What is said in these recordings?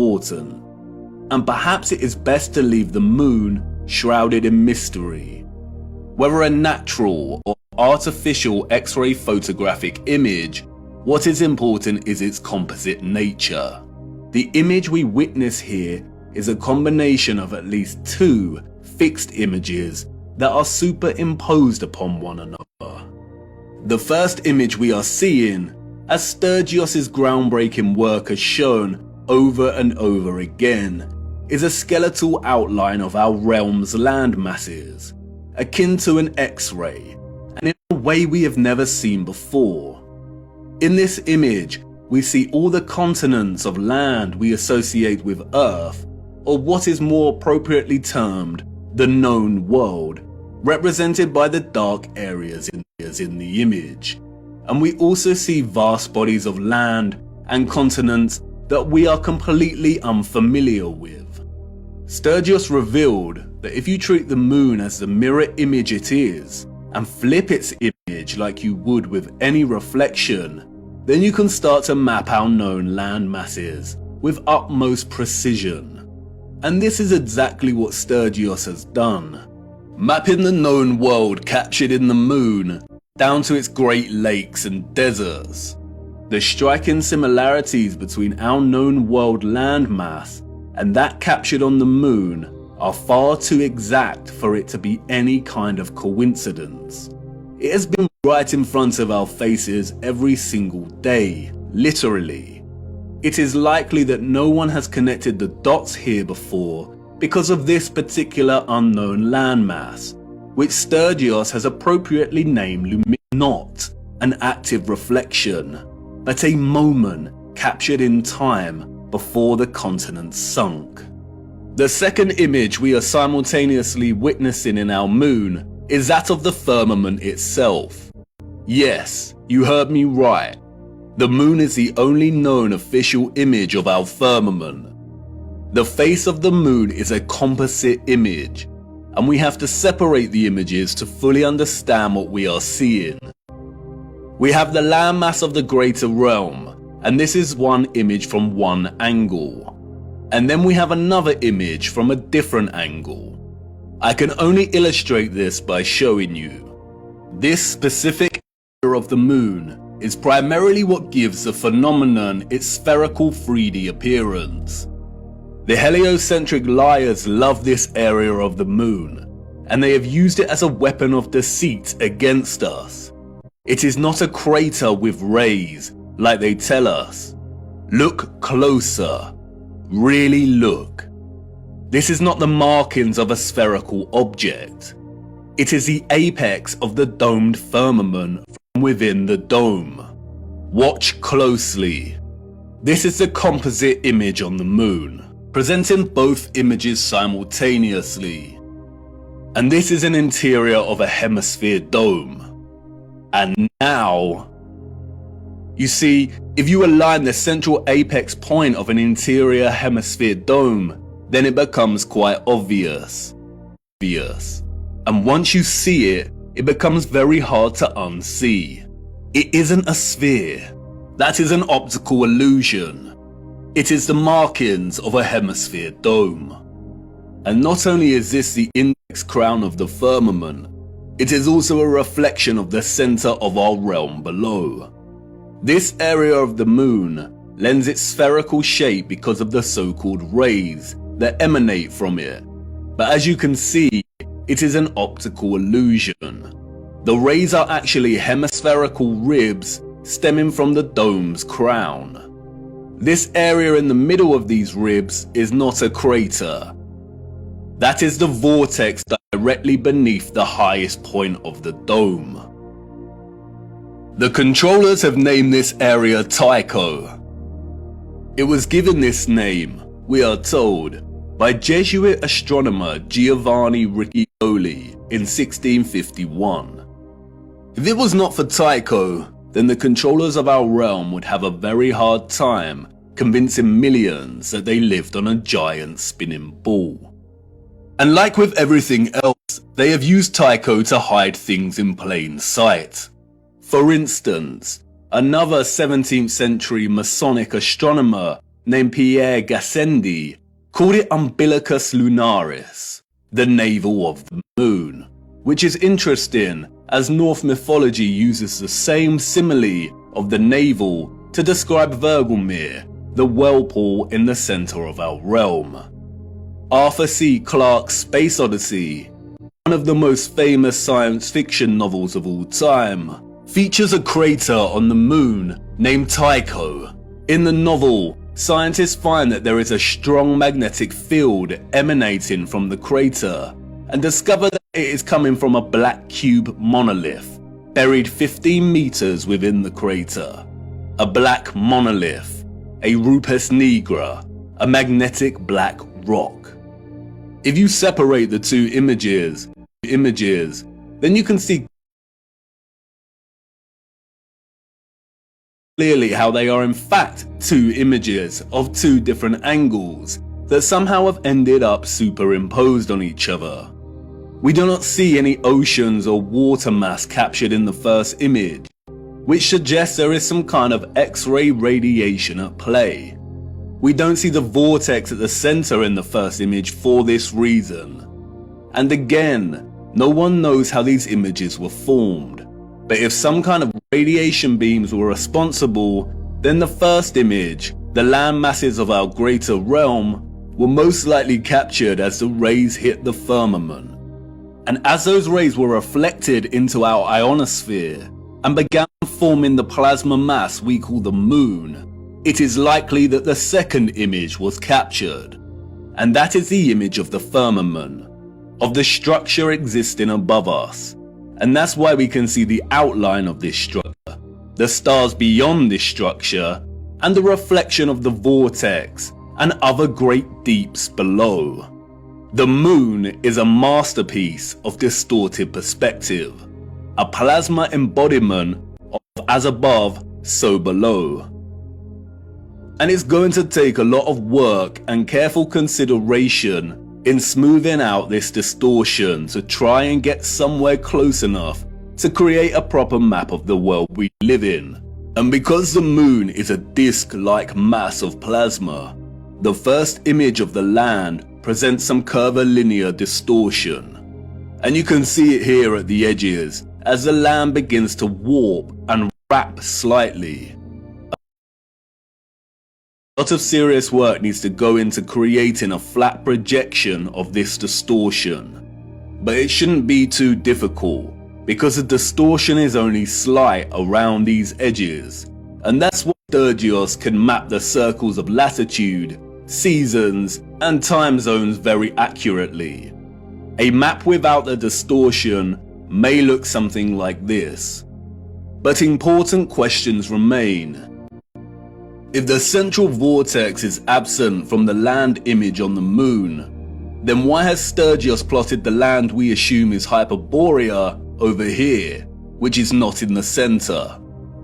important. And perhaps it is best to leave the moon shrouded in mystery. Whether a natural or artificial X-ray photographic image, what is important is its composite nature. The image we witness here is a combination of at least two fixed images that are superimposed upon one another. The first image we are seeing, as Sturgios' groundbreaking work has shown over and over again, is a skeletal outline of our realm's land masses, akin to an X-ray, and in a way we have never seen before. In this image, we see all the continents of land we associate with Earth, or what is more appropriately termed the known world, represented by the dark areas in the image. And we also see vast bodies of land and continents that we are completely unfamiliar with. Sturgios revealed that if you treat the moon as the mirror image it is, and flip its image like you would with any reflection, then you can start to map our known land masses with utmost precision. And this is exactly what Sturgios has done, mapping the known world captured in the moon down to its Great Lakes and deserts. The striking similarities between our known world landmass and that captured on the moon are far too exact for it to be any kind of coincidence. It has been right in front of our faces every single day, literally. It is likely that no one has connected the dots here before because of this particular unknown landmass, which Sturgios has appropriately named Lumina, not an active reflection, but a moment captured in time before the continent sunk. The second image we are simultaneously witnessing in our moon is that of the firmament itself. Yes, you heard me right. The moon is the only known official image of our firmament. The face of the moon is a composite image, and we have to separate the images to fully understand what we are seeing. We have the landmass of the greater realm, and this is one image from one angle. And then we have another image from a different angle. I can only illustrate this by showing you. This specific area of the moon is primarily what gives the phenomenon its spherical 3D appearance. The heliocentric liars love this area of the moon, and they have used it as a weapon of deceit against us. It is not a crater with rays, like they tell us. Look closer. Really look. This is not the markings of a spherical object. It is the apex of the domed firmament from within the dome. Watch closely. This is the composite image on the moon, presenting both images simultaneously. And this is an interior of a hemisphere dome. And now, you see, if you align the central apex point of an interior hemisphere dome, then it becomes quite obvious. And once you see it, it becomes very hard to unsee. It isn't a sphere. That is an optical illusion. It is the markings of a hemisphere dome. And not only is this the index crown of the firmament, it is also a reflection of the center of our realm below. This area of the moon lends its spherical shape because of the so-called rays that emanate from it. But as you can see, it is an optical illusion. The rays are actually hemispherical ribs stemming from the dome's crown. This area in the middle of these ribs is not a crater. That is the vortex directly beneath the highest point of the dome. The controllers have named this area Tycho. It was given this name, we are told, by Jesuit astronomer Giovanni Riccioli in 1651. If it was not for Tycho, then the controllers of our realm would have a very hard time convincing millions that they lived on a giant spinning ball. And like with everything else, they have used Tycho to hide things in plain sight. For instance, another 17th century Masonic astronomer named Pierre Gassendi called it Umbilicus Lunaris, the navel of the moon, which is interesting as Norse mythology uses the same simile of the navel to describe Vergelmir, the whirlpool in the center of our realm. Arthur C. Clarke's Space Odyssey, one of the most famous science fiction novels of all time, features a crater on the moon named Tycho. In the novel, scientists find that there is a strong magnetic field emanating from the crater and discover that it is coming from a black cube monolith buried 15 meters within the crater. A black monolith, a Rupes Nigra, a magnetic black rock. If you separate the two images, then you can see clearly how they are in fact two images of two different angles that somehow have ended up superimposed on each other. We do not see any oceans or water mass captured in the first image, which suggests there is some kind of X-ray radiation at play. We don't see the vortex at the center in the first image for this reason. And again, no one knows how these images were formed. But if some kind of radiation beams were responsible, then the first image, the land masses of our greater realm, were most likely captured as the rays hit the firmament. And as those rays were reflected into our ionosphere and began forming the plasma mass we call the moon, it is likely that the second image was captured. And that is the image of the firmament, of the structure existing above us. And that's why we can see the outline of this structure, the stars beyond this structure, and the reflection of the vortex and other great deeps below. The moon is a masterpiece of distorted perspective, a plasma embodiment of as above, so below. And it's going to take a lot of work and careful consideration in smoothing out this distortion to try and get somewhere close enough to create a proper map of the world we live in. And because the moon is a disc-like mass of plasma, the first image of the land presents some curvilinear distortion. And you can see it here at the edges as the land begins to warp and wrap slightly. A lot of serious work needs to go into creating a flat projection of this distortion. But it shouldn't be too difficult, because the distortion is only slight around these edges. And that's why Sturgios can map the circles of latitude, seasons, and time zones very accurately. A map without the distortion may look something like this. But important questions remain. If the central vortex is absent from the land image on the moon, then why has Sturgios plotted the land we assume is Hyperborea over here, which is not in the center?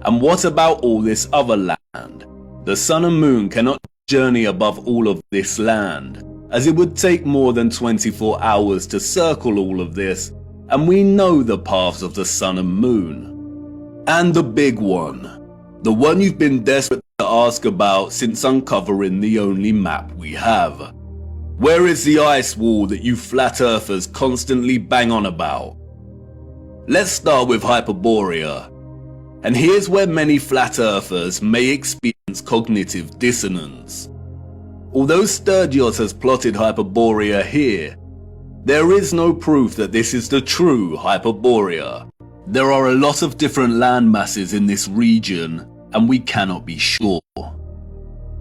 And what about all this other land? The sun and moon cannot journey above all of this land, as it would take more than 24 hours to circle all of this, and we know the paths of the sun and moon. And the big one, the one you've been desperate to ask about since uncovering the only map we have. Where is the ice wall that you flat earthers constantly bang on about? Let's start with Hyperborea. And here's where many flat earthers may experience cognitive dissonance. Although Sturgios has plotted Hyperborea here, there is no proof that this is the true Hyperborea. There are a lot of different land masses in this region, and we cannot be sure.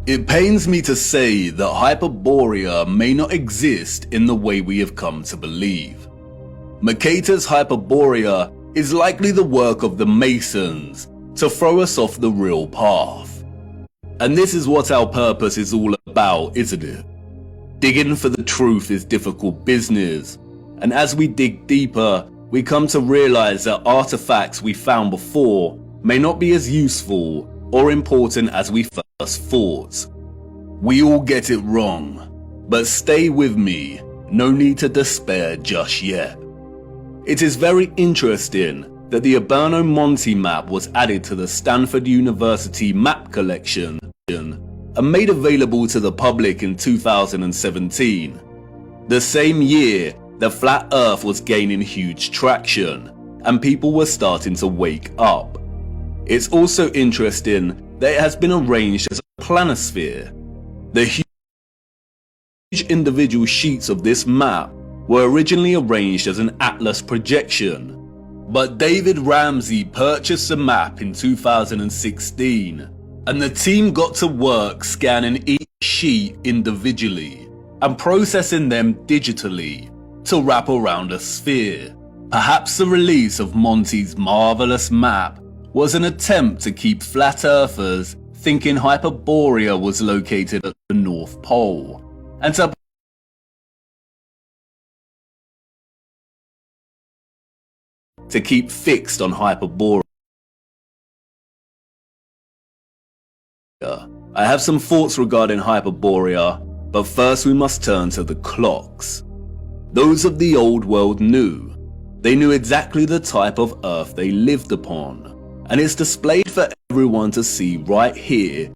It pains me to say that Hyperborea may not exist in the way we have come to believe. Mercator's Hyperborea is likely the work of the Masons to throw us off the real path. And this is what our purpose is all about, isn't it? Digging for the truth is difficult business, and as we dig deeper, we come to realize that artifacts we found before may not be as useful or important as we first thought. We all get it wrong, but stay with me, no need to despair just yet. It is very interesting that the Urbano Monti map was added to the Stanford University map collection and made available to the public in 2017, the same year the flat Earth was gaining huge traction and people were starting to wake up. It's also interesting that it has been arranged as a planisphere. The huge individual sheets of this map were originally arranged as an atlas projection, but David Ramsey purchased the map in 2016, and the team got to work scanning each sheet individually and processing them digitally to wrap around a sphere. Perhaps the release of Monty's marvelous map was an attempt to keep flat earthers thinking Hyperborea was located at the North Pole, and to keep fixed on Hyperborea. I have some thoughts regarding Hyperborea, but first we must turn to the clocks. Those of the old world knew. They knew exactly the type of Earth they lived upon, and it's displayed for everyone to see right here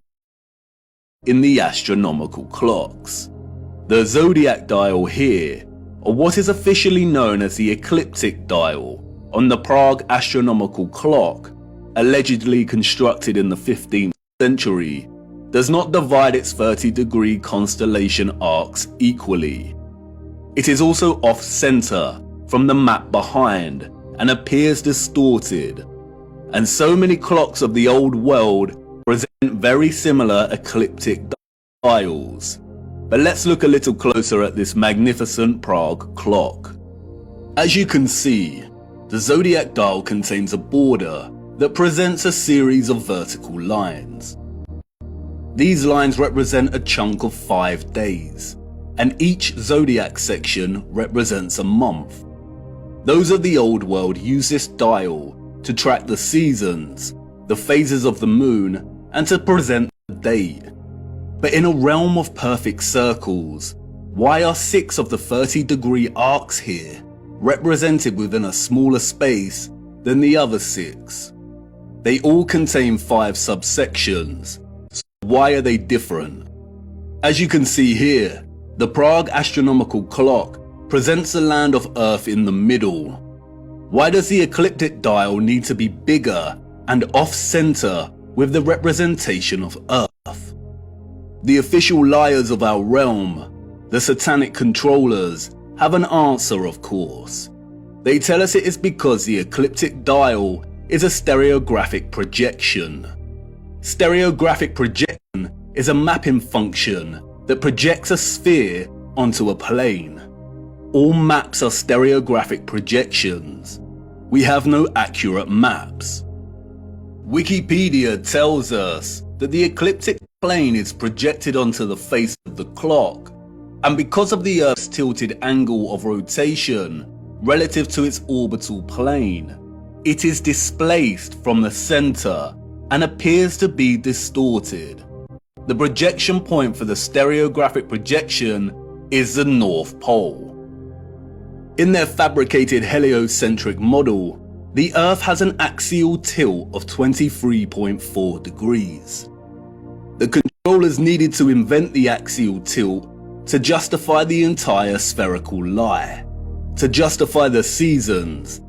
in the astronomical clocks. The zodiac dial here, or what is officially known as the ecliptic dial, on the Prague astronomical clock, allegedly constructed in the 15th century, does not divide its 30-degree constellation arcs equally. It is also off-center from the map behind and appears distorted, and so many clocks of the old world present very similar ecliptic dials. But let's look a little closer at this magnificent Prague clock. As you can see, the zodiac dial contains a border that presents a series of vertical lines. These lines represent a chunk of 5 days, and each zodiac section represents a month. Those of the old world use this dial to track the seasons, the phases of the moon, and to present the date. But in a realm of perfect circles, why are 6 of the 30-degree arcs here represented within a smaller space than the other 6? They all contain 5 subsections, so why are they different? As you can see here, the Prague astronomical clock presents the land of Earth in the middle. Why does the ecliptic dial need to be bigger and off-center with the representation of Earth? The official liars of our realm, the satanic controllers, have an answer, of course. They tell us it is because the ecliptic dial is a stereographic projection. Stereographic projection is a mapping function that projects a sphere onto a plane. All maps are stereographic projections. We have no accurate maps. Wikipedia tells us that the ecliptic plane is projected onto the face of the clock, and because of the Earth's tilted angle of rotation relative to its orbital plane, it is displaced from the center and appears to be distorted. The projection point for the stereographic projection is the North Pole. In their fabricated heliocentric model, the Earth has an axial tilt of 23.4 degrees. The controllers needed to invent the axial tilt to justify the entire spherical lie, to justify the seasons,